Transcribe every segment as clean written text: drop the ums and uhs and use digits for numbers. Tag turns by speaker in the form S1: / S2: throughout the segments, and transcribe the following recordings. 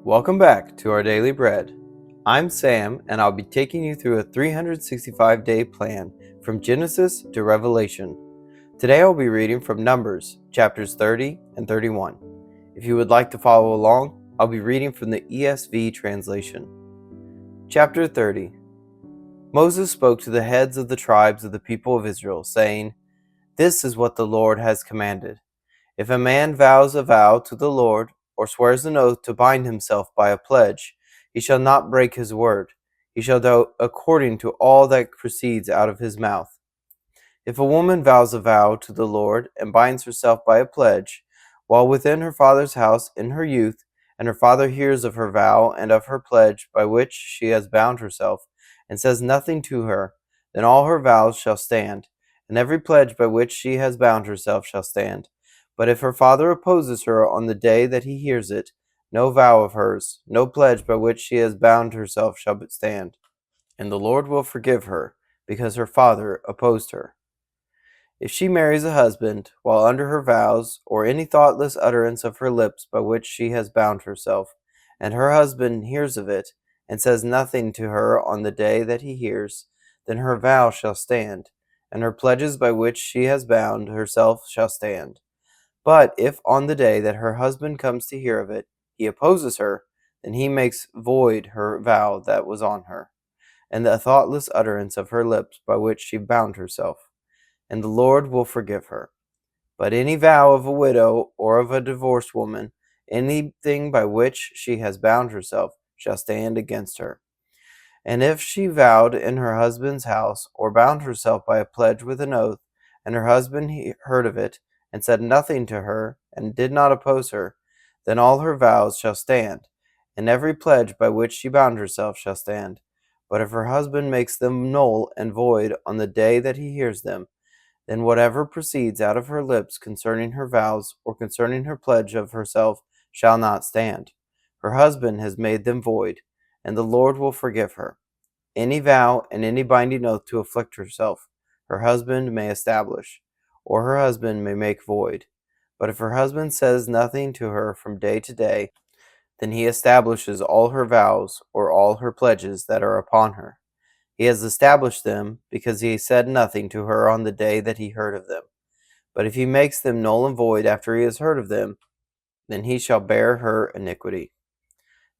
S1: Welcome back to our Daily Bread. I'm Sam, and I'll be taking you through a 365-day plan from Genesis to Revelation. Today I'll be reading from Numbers, chapters 30 and 31. If you would like to follow along, I'll be reading from the ESV translation. Chapter 30. Moses spoke to the heads of the tribes of the people of Israel, saying, "This is what the Lord has commanded. If a man vows a vow to the Lord, or swears an oath to bind himself by a pledge, he shall not break his word. He shall do according to all that proceeds out of his mouth. If a woman vows a vow to the Lord and binds herself by a pledge, while within her father's house in her youth, and her father hears of her vow and of her pledge by which she has bound herself, and says nothing to her, then all her vows shall stand, and every pledge by which she has bound herself shall stand. But if her father opposes her on the day that he hears it, no vow of hers, no pledge by which she has bound herself shall stand, and the Lord will forgive her, because her father opposed her. If she marries a husband, while under her vows, or any thoughtless utterance of her lips by which she has bound herself, and her husband hears of it, and says nothing to her on the day that he hears, then her vow shall stand, and her pledges by which she has bound herself shall stand. But if on the day that her husband comes to hear of it, he opposes her, then he makes void her vow that was on her, and the thoughtless utterance of her lips by which she bound herself, and the Lord will forgive her. But any vow of a widow or of a divorced woman, anything by which she has bound herself, shall stand against her. And if she vowed in her husband's house, or bound herself by a pledge with an oath, and her husband heard of it, and said nothing to her, and did not oppose her, then all her vows shall stand, and every pledge by which she bound herself shall stand. But if her husband makes them null and void on the day that he hears them, then whatever proceeds out of her lips concerning her vows, or concerning her pledge of herself, shall not stand. Her husband has made them void, and the Lord will forgive her. Any vow and any binding oath to afflict herself, her husband may establish, or her husband may make void. But if her husband says nothing to her from day to day, then he establishes all her vows or all her pledges that are upon her. He has established them because he said nothing to her on the day that he heard of them. But if he makes them null and void after he has heard of them, then he shall bear her iniquity.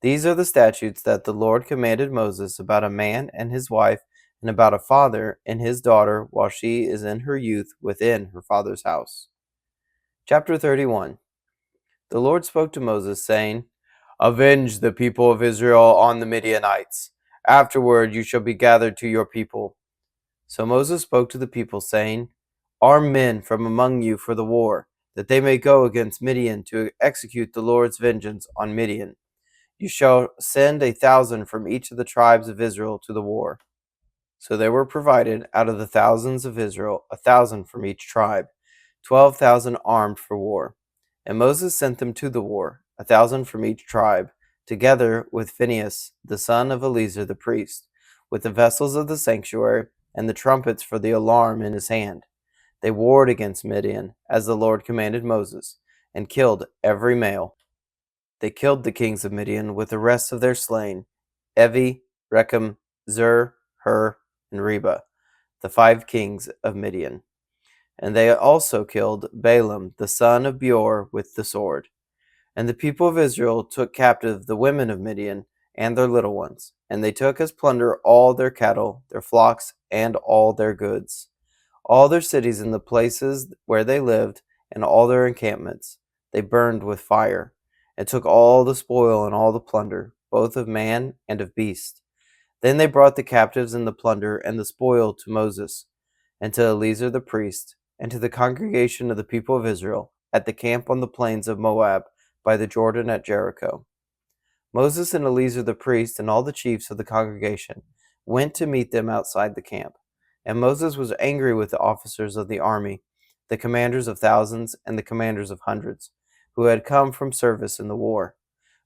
S1: These are the statutes that the Lord commanded Moses about a man and his wife, and about a father and his daughter while she is in her youth within her father's house. Chapter 31. The Lord spoke to Moses, saying, "Avenge the people of Israel on the Midianites. Afterward you shall be gathered to your people." So Moses spoke to the people, saying, "Arm men from among you for the war, that they may go against Midian to execute the Lord's vengeance on Midian. You shall send 1,000 from each of the tribes of Israel to the war." So there were provided out of the thousands of Israel 1,000 from each tribe, 12,000 armed for war. And Moses sent them to the war, 1,000 from each tribe, together with Phinehas, the son of Eleazar the priest, with the vessels of the sanctuary and the trumpets for the alarm in his hand. They warred against Midian, as the Lord commanded Moses, and killed every male. They killed the kings of Midian with the rest of their slain, Evi, Rechem, Zur, Hur, and Reba, the 5 kings of Midian. And they also killed Balaam, the son of Beor, with the sword. And the people of Israel took captive the women of Midian and their little ones, and they took as plunder all their cattle, their flocks, and all their goods, all their cities and the places where they lived, and all their encampments. They burned with fire, and took all the spoil and all the plunder, both of man and of beast. Then they brought the captives and the plunder and the spoil to Moses, and to Eleazar the priest, and to the congregation of the people of Israel, at the camp on the plains of Moab, by the Jordan at Jericho. Moses and Eleazar the priest and all the chiefs of the congregation went to meet them outside the camp. And Moses was angry with the officers of the army, the commanders of thousands and the commanders of hundreds, who had come from service in the war.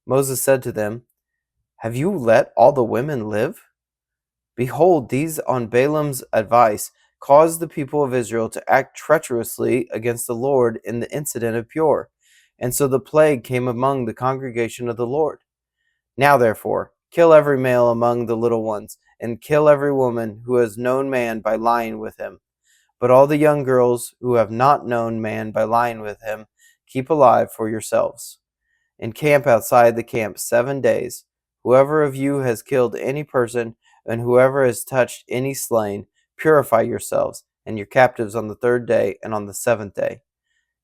S1: Moses said to them, "Have you let all the women live? Behold, these on Balaam's advice caused the people of Israel to act treacherously against the Lord in the incident of Peor. And so the plague came among the congregation of the Lord. Now therefore, kill every male among the little ones, and kill every woman who has known man by lying with him. But all the young girls who have not known man by lying with him, keep alive for yourselves. Encamp outside the camp 7 days. Whoever of you has killed any person, and whoever has touched any slain, purify yourselves and your captives on the 3rd day and on the 7th day.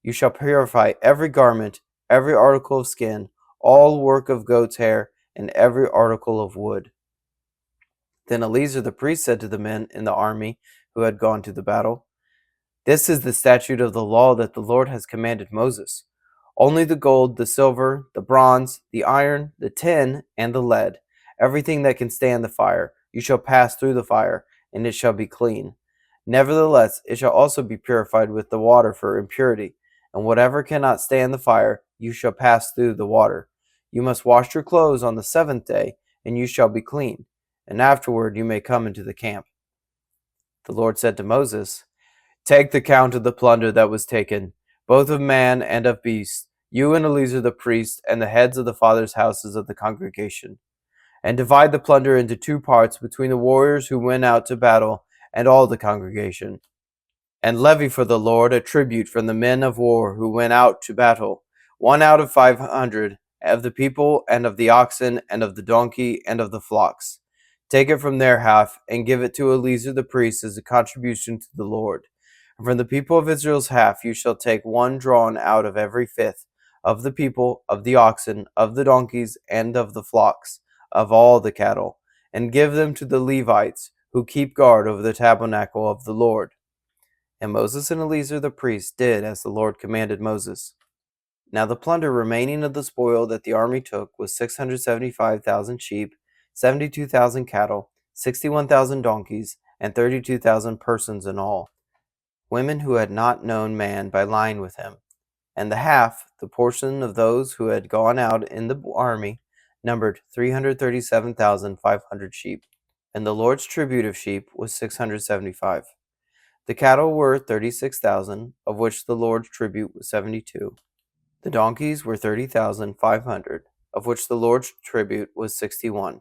S1: You shall purify every garment, every article of skin, all work of goat's hair, and every article of wood. Then Eleazar the priest said to the men in the army who had gone to the battle, This is the statute of the law that the Lord has commanded Moses. Only the gold, the silver, the bronze, the iron, the tin, and the lead, everything that can stand the fire, you shall pass through the fire, and it shall be clean. Nevertheless, it shall also be purified with the water for impurity, and whatever cannot stand the fire, you shall pass through the water. You must wash your clothes on the 7th day, and you shall be clean, and afterward you may come into the camp. The Lord said to Moses, Take the count of the plunder that was taken, both of man and of beast, you and Eleazar the priest, and the heads of the fathers' houses of the congregation. And divide the plunder into 2 parts between the warriors who went out to battle and all the congregation. And levy for the Lord a tribute from the men of war who went out to battle, 1 out of 500, of the people, and of the oxen, and of the donkey, and of the flocks. Take it from their half, and give it to Eleazar the priest as a contribution to the Lord. And from the people of Israel's half you shall take 1 drawn out of every 5th, of the people, of the oxen, of the donkeys, and of the flocks, of all the cattle, and give them to the Levites, who keep guard over the tabernacle of the Lord. And Moses and Eleazar the priest did as the Lord commanded Moses. Now the plunder remaining of the spoil that the army took was 675,000 sheep, 72,000 cattle, 61,000 donkeys, and 32,000 persons in all, women who had not known man by lying with him. And the half, the portion of those who had gone out in the army, numbered 337,500 sheep. And the Lord's tribute of sheep was 675. The cattle were 36,000, of which the Lord's tribute was 72. The donkeys were 30,500, of which the Lord's tribute was 61.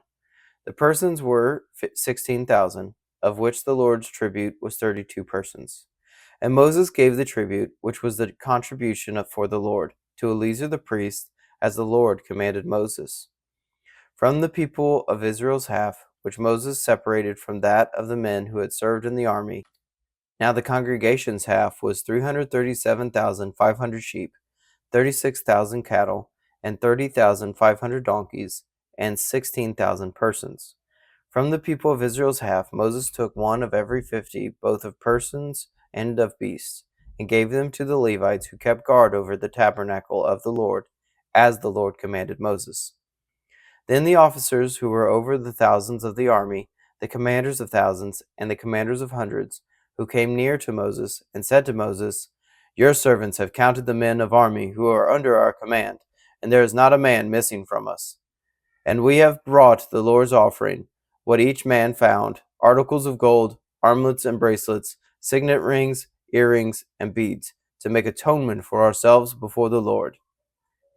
S1: The persons were 16,000, of which the Lord's tribute was 32 persons. And Moses gave the tribute, which was the contribution for the Lord, to Eleazar the priest, as the Lord commanded Moses. From the people of Israel's half, which Moses separated from that of the men who had served in the army, now the congregation's half was 337,500 sheep, 36,000 cattle, and 30,500 donkeys, and 16,000 persons. From the people of Israel's half, Moses took 1 of every 50, both of persons and of beasts, and gave them to the Levites who kept guard over the tabernacle of the Lord, as the Lord commanded Moses. Then the officers who were over the thousands of the army, the commanders of thousands, and the commanders of hundreds, who came near to Moses, and said to Moses, Your servants have counted the men of army who are under our command, and there is not a man missing from us. And we have brought the Lord's offering, what each man found, articles of gold, armlets and bracelets, signet rings, earrings, and beads, to make atonement for ourselves before the Lord.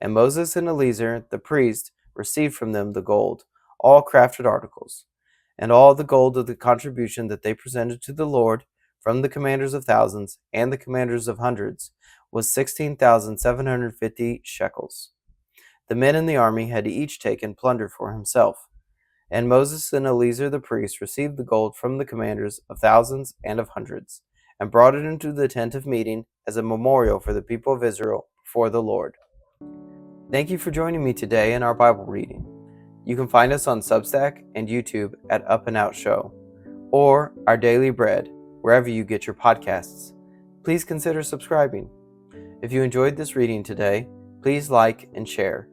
S1: And Moses and Eleazar the priest received from them the gold, all crafted articles, and all the gold of the contribution that they presented to the Lord from the commanders of thousands and the commanders of hundreds was 16,750 shekels. The men in the army had each taken plunder for himself. And Moses and Eleazar the priest received the gold from the commanders of thousands and of hundreds, and brought it into the tent of meeting as a memorial for the people of Israel before the Lord. Thank you for joining me today in our Bible reading. You can find us on Substack and YouTube at Up+Out Show, or Our Daily Bread, wherever you get your podcasts. Please consider subscribing. If you enjoyed this reading today, please like and share.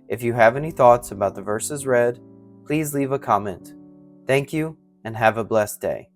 S1: If you have any thoughts about the verses read, please leave a comment. Thank you, and have a blessed day.